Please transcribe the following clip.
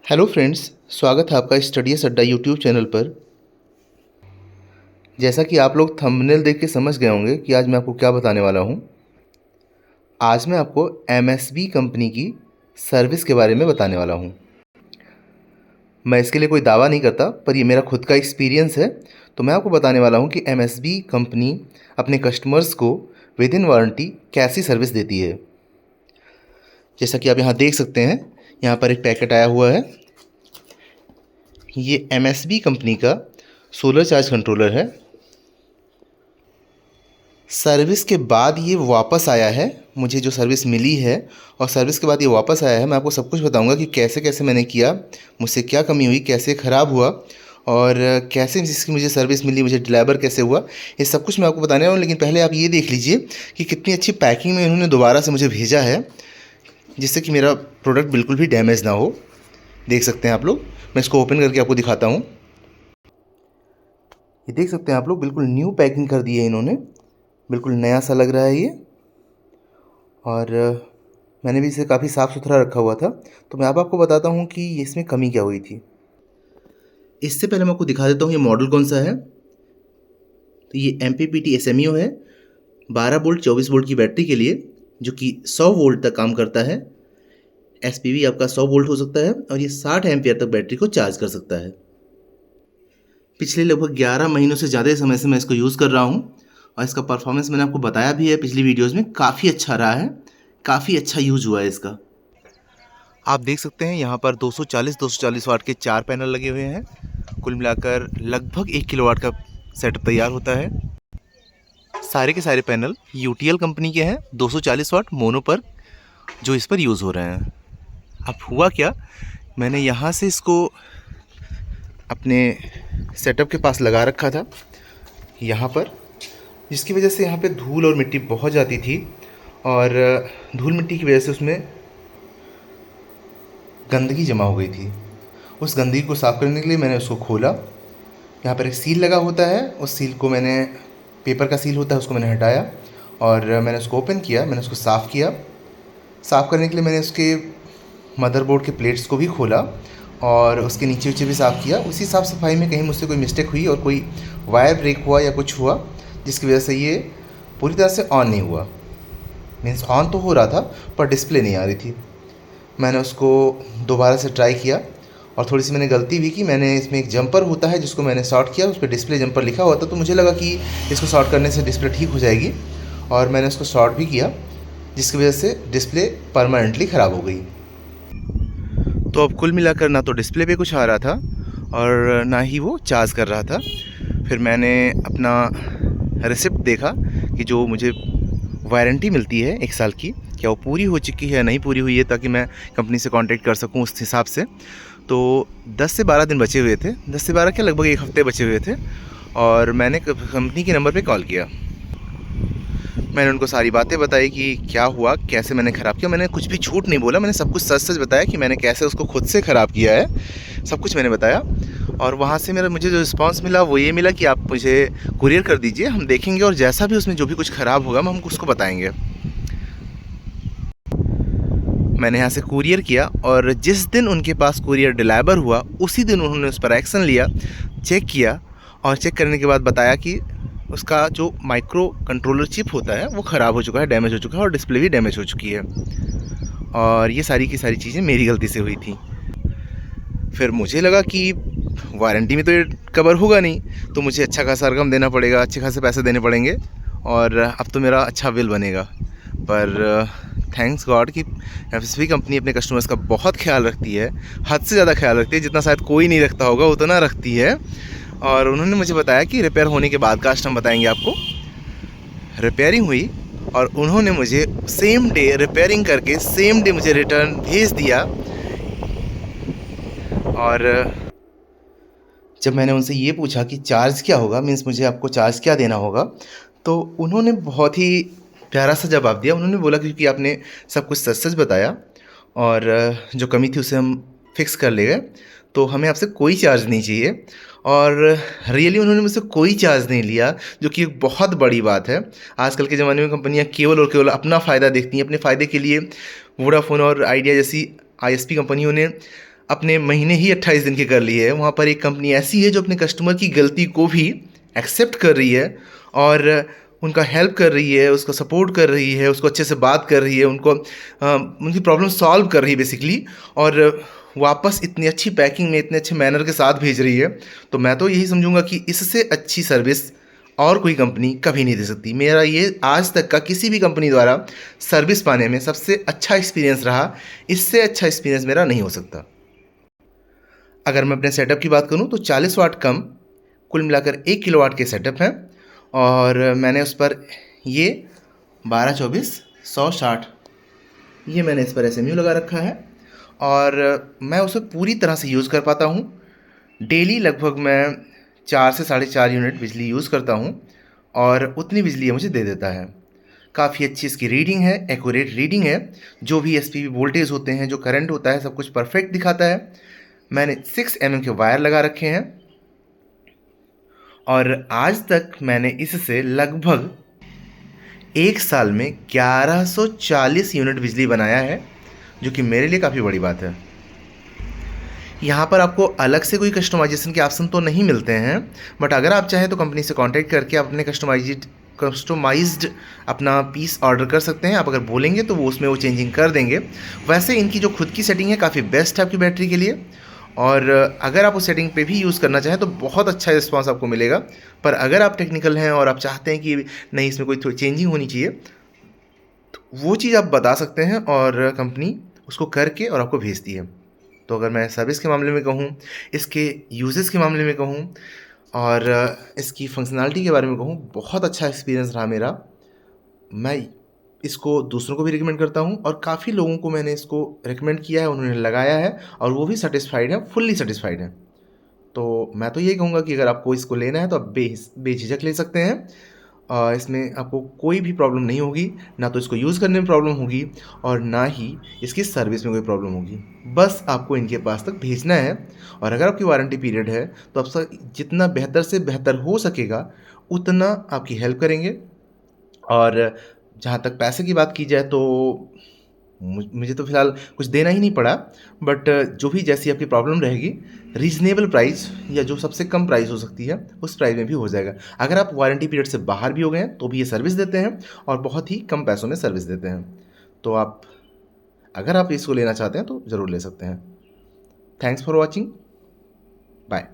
Hello friends, स्वागत है आपका स्टडीज अड्डा यूट्यूब चैनल पर। जैसा कि आप लोग थंबनेल देख के समझ गए होंगे कि आज मैं आपको क्या बताने वाला हूं। आज मैं आपको एमएसबी कंपनी की सर्विस के बारे में बताने वाला हूं। मैं इसके लिए कोई दावा नहीं करता, पर ये मेरा खुद का एक्सपीरियंस है। तो मैं आपको बताने वाला हूं कि एमएसबी कंपनी अपने कस्टमर्स को विद इन वारंटी कैसी सर्विस देती है। जैसा कि आप यहाँ देख सकते हैं, यहाँ पर एक पैकेट आया हुआ है। ये एमएसबी कंपनी का सोलर चार्ज कंट्रोलर है। सर्विस के बाद ये वापस आया है, मुझे जो सर्विस मिली है और सर्विस के बाद ये वापस आया है। मैं आपको सब कुछ बताऊंगा कि कैसे कैसे मैंने किया, मुझसे क्या कमी हुई, कैसे ख़राब हुआ और कैसे इसकी मुझे सर्विस मिली, मुझे डिलीवर कैसे हुआ, ये सब कुछ मैं आपको बताने वाला हूँ। लेकिन पहले आप ये देख लीजिए कि कितनी अच्छी पैकिंग में इन्होंने दोबारा से मुझे भेजा है, जिससे कि मेरा प्रोडक्ट बिल्कुल भी डैमेज ना हो। देख सकते हैं आप लोग, मैं इसको ओपन करके आपको दिखाता हूँ। ये देख सकते हैं आप लोग, बिल्कुल न्यू पैकिंग कर दी है इन्होंने, बिल्कुल नया सा लग रहा है ये। और मैंने भी इसे काफ़ी साफ़ सुथरा रखा हुआ था। तो मैं अब आपको बताता हूँ कि इसमें कमी क्या हुई थी। इससे पहले मैं आपको दिखा देता हूँ ये मॉडल कौन सा है। तो ये MPPT SMU है, 12 वोल्ट 24 वोल्ट की बैटरी के लिए, जो कि 100 वोल्ट तक काम करता है। SPV आपका 100 वोल्ट हो सकता है और ये 60 एम्पियर तक बैटरी को चार्ज कर सकता है। पिछले लगभग 11 महीनों से ज़्यादा समय से मैं इसको यूज़ कर रहा हूँ और इसका परफॉर्मेंस मैंने आपको बताया भी है पिछली वीडियोज़ में, काफ़ी अच्छा रहा है, काफ़ी अच्छा यूज़ हुआ है इसका। आप देख सकते हैं यहाँ पर 240 वाट के 4 पैनल लगे हुए हैं। कुल मिलाकर लगभग 1 किलोवाट का सेटअप तैयार होता है। सारे के सारे पैनल UTL कंपनी के हैं, 240 वाट मोनो पर जो इस पर यूज़ हो रहे हैं। अब हुआ क्या, मैंने यहाँ से इसको अपने सेटअप के पास लगा रखा था यहाँ पर, जिसकी वजह से यहाँ पे धूल और मिट्टी बहुत जाती थी और धूल मिट्टी की वजह से उसमें गंदगी जमा हो गई थी। उस गंदगी को साफ़ करने के लिए मैंने उसको खोला। यहाँ पर एक सील लगा होता है, उस सील को मैंने, पेपर का सील होता है, उसको मैंने हटाया और मैंने उसको ओपन किया, मैंने उसको साफ़ किया। साफ़ करने के लिए मैंने उसके मदरबोर्ड के प्लेट्स को भी खोला और उसके नीचे भी साफ़ किया। उसी साफ़ सफाई में कहीं मुझसे कोई मिस्टेक हुई और कोई वायर ब्रेक हुआ या कुछ हुआ, जिसकी वजह से ये पूरी तरह से ऑन नहीं हुआ। मीन्स ऑन तो हो रहा था पर डिस्प्ले नहीं आ रही थी। मैंने उसको दोबारा से ट्राई किया और थोड़ी सी मैंने गलती भी की। मैंने इसमें एक जंपर होता है जिसको मैंने शॉर्ट किया, उस पर डिस्प्ले जंपर लिखा हुआ था, तो मुझे लगा कि इसको शॉर्ट करने से डिस्प्ले ठीक हो जाएगी और मैंने उसको शॉर्ट भी किया, जिसकी वजह से डिस्प्ले परमानेंटली ख़राब हो गई। तो अब कुल मिलाकर ना तो डिस्प्ले पे कुछ आ रहा था और ना ही वो चार्ज कर रहा था। फिर मैंने अपना रिसिप्ट देखा कि जो मुझे वारंटी मिलती है 1 साल की, क्या वो पूरी हो चुकी है या नहीं पूरी हुई है, ताकि मैं कंपनी से कांटेक्ट कर सकूं उस हिसाब से। तो 10 से 12 दिन बचे हुए थे, 10 से 12 क्या, लगभग 1 हफ़्ते बचे हुए थे और मैंने कंपनी के नंबर पे कॉल किया। मैंने उनको सारी बातें बताई कि क्या हुआ, कैसे मैंने ख़राब किया। मैंने कुछ भी झूठ नहीं बोला, मैंने सब कुछ सच सच बताया कि मैंने कैसे उसको खुद से ख़राब किया है, सब कुछ मैंने बताया। और वहाँ से मुझे जो रिस्पांस मिला वो ये मिला कि आप मुझे कुरियर कर दीजिए, हम देखेंगे और जैसा भी उसमें जो भी कुछ ख़राब होगा हम उसको बताएंगे। मैंने यहाँ से कुरियर किया और जिस दिन उनके पास कुरियर डिलीवर हुआ उसी दिन उन्होंने उस पर एक्शन लिया, चेक किया और चेक करने के बाद बताया कि उसका जो माइक्रो कंट्रोलर चिप होता है वो ख़राब हो चुका है, डैमेज हो चुका है और डिस्प्ले भी डैमेज हो चुकी है। और ये सारी की सारी चीज़ें मेरी गलती से हुई थी। फिर मुझे लगा कि वारंटी में तो ये कवर होगा नहीं, तो मुझे अच्छा खासा रकम देना पड़ेगा, अच्छे खासे पैसे देने पड़ेंगे और अब तो मेरा अच्छा बिल बनेगा। पर थैंक्स गॉड कि एमएसबी कंपनी अपने कस्टमर्स का बहुत ख्याल रखती है, हद से ज़्यादा ख्याल रखती है, जितना शायद कोई नहीं रखता होगा उतना रखती है। और उन्होंने मुझे बताया कि रिपेयर होने के बाद कास्ट हम बताएंगे आपको। रिपेयरिंग हुई और उन्होंने मुझे सेम डे रिपेयरिंग करके सेम डे मुझे रिटर्न भेज दिया। और जब मैंने उनसे ये पूछा कि चार्ज क्या होगा, मीन्स मुझे आपको चार्ज क्या देना होगा, तो उन्होंने बहुत ही प्यारा सा जवाब दिया। उन्होंने बोला क्योंकि आपने सब कुछ सच सच बताया और जो कमी थी उसे हम फिक्स कर ले गए, तो हमें आपसे कोई चार्ज नहीं चाहिए। और रियली उन्होंने मुझसे कोई चार्ज नहीं लिया, जो कि एक बहुत बड़ी बात है। आजकल के ज़माने में कंपनियां केवल और केवल अपना फ़ायदा देखती हैं, अपने फ़ायदे के लिए वोडाफोन और आइडिया जैसी ISP कंपनियों ने अपने महीने ही 28 दिन के कर लिए है। वहाँ पर एक कंपनी ऐसी है जो अपने कस्टमर की गलती को भी एक्सेप्ट कर रही है और उनका हेल्प कर रही है, उसको सपोर्ट कर रही है, उसको अच्छे से बात कर रही है, उनकी प्रॉब्लम सॉल्व कर रही है बेसिकली, और वापस इतनी अच्छी पैकिंग में, इतने अच्छे मैनर के साथ भेज रही है। तो मैं तो यही समझूंगा कि इससे अच्छी सर्विस और कोई कंपनी कभी नहीं दे सकती। मेरा ये आज तक का किसी भी कंपनी द्वारा सर्विस पाने में सबसे अच्छा एक्सपीरियंस रहा। इससे अच्छा एक्सपीरियंस मेरा नहीं हो सकता। अगर मैं अपने सेटअप की बात करूं तो 40 वाट कम, कुल मिलाकर 1 किलोवाट के सेटअप हैं, और मैंने उस पर ये 12-24-100-60 ये मैंने इस पर SMU लगा रखा है, और मैं उसे पूरी तरह से यूज़ कर पाता हूँ। डेली लगभग मैं 4 से 4.5 यूनिट बिजली यूज़ करता हूँ, और उतनी बिजली ये मुझे दे देता है। काफ़ी अच्छी इसकी रीडिंग है, एक्यूरेट रीडिंग है। जो भी SPV वोल्टेज होते हैं, जो करंट होता है, सब कुछ परफेक्ट दिखाता है। मैंने 6 mm के वायर लगा रखे हैं, और आज तक मैंने इससे लगभग 1 साल में 1140 यूनिट बिजली बनाया है, जो कि मेरे लिए काफ़ी बड़ी बात है। यहाँ पर आपको अलग से कोई कस्टमाइजेशन के ऑप्शन तो नहीं मिलते हैं, बट अगर आप चाहें तो कंपनी से कांटेक्ट करके आप अपने कस्टमाइज्ड अपना पीस ऑर्डर कर सकते हैं। आप अगर बोलेंगे तो वो उसमें वो चेंजिंग कर देंगे। वैसे इनकी जो खुद की सेटिंग है काफ़ी बेस्ट है आपकी बैटरी के लिए, और अगर आप उस सेटिंग पे भी यूज़ करना चाहें तो बहुत अच्छा रिस्पांस आपको मिलेगा। पर अगर आप टेक्निकल हैं और आप चाहते हैं कि नहीं, इसमें कोई थोड़ी चेंजिंग होनी चाहिए, तो वो चीज़ आप बता सकते हैं, और कंपनी उसको करके और आपको भेजती है। तो अगर मैं सर्विस के मामले में कहूँ, इसके यूजेस के मामले में कहूँ, और इसकी फंक्शनैलिटी के बारे में कहूँ, बहुत अच्छा एक्सपीरियंस रहा मेरा। मैं इसको दूसरों को भी रिकमेंड करता हूँ, और काफ़ी लोगों को मैंने इसको रिकमेंड किया है, उन्होंने लगाया है और वो भी सेटिस्फाइड हैं, फुल्ली सेटिस्फाइड हैं। तो मैं तो यही कहूँगा कि अगर आपको इसको लेना है तो आप बेझिझक ले सकते हैं। इसमें आपको कोई भी प्रॉब्लम नहीं होगी, ना तो इसको यूज़ करने में प्रॉब्लम होगी और ना ही इसकी सर्विस में कोई प्रॉब्लम होगी। बस आपको इनके पास तक भेजना है, और अगर आपकी वारंटी पीरियड है तो आपसे जितना बेहतर से बेहतर हो सकेगा उतना आपकी हेल्प करेंगे। और जहाँ तक पैसे की बात की जाए तो मुझे तो फ़िलहाल कुछ देना ही नहीं पड़ा, बट जो भी जैसी आपकी प्रॉब्लम रहेगी, रीज़नेबल प्राइस या जो सबसे कम प्राइस हो सकती है उस प्राइस में भी हो जाएगा। अगर आप वारंटी पीरियड से बाहर भी हो गए हैं तो भी ये सर्विस देते हैं, और बहुत ही कम पैसों में सर्विस देते हैं। तो अगर आप इसको लेना चाहते हैं तो ज़रूर ले सकते हैं। Thanks for watching. बाय।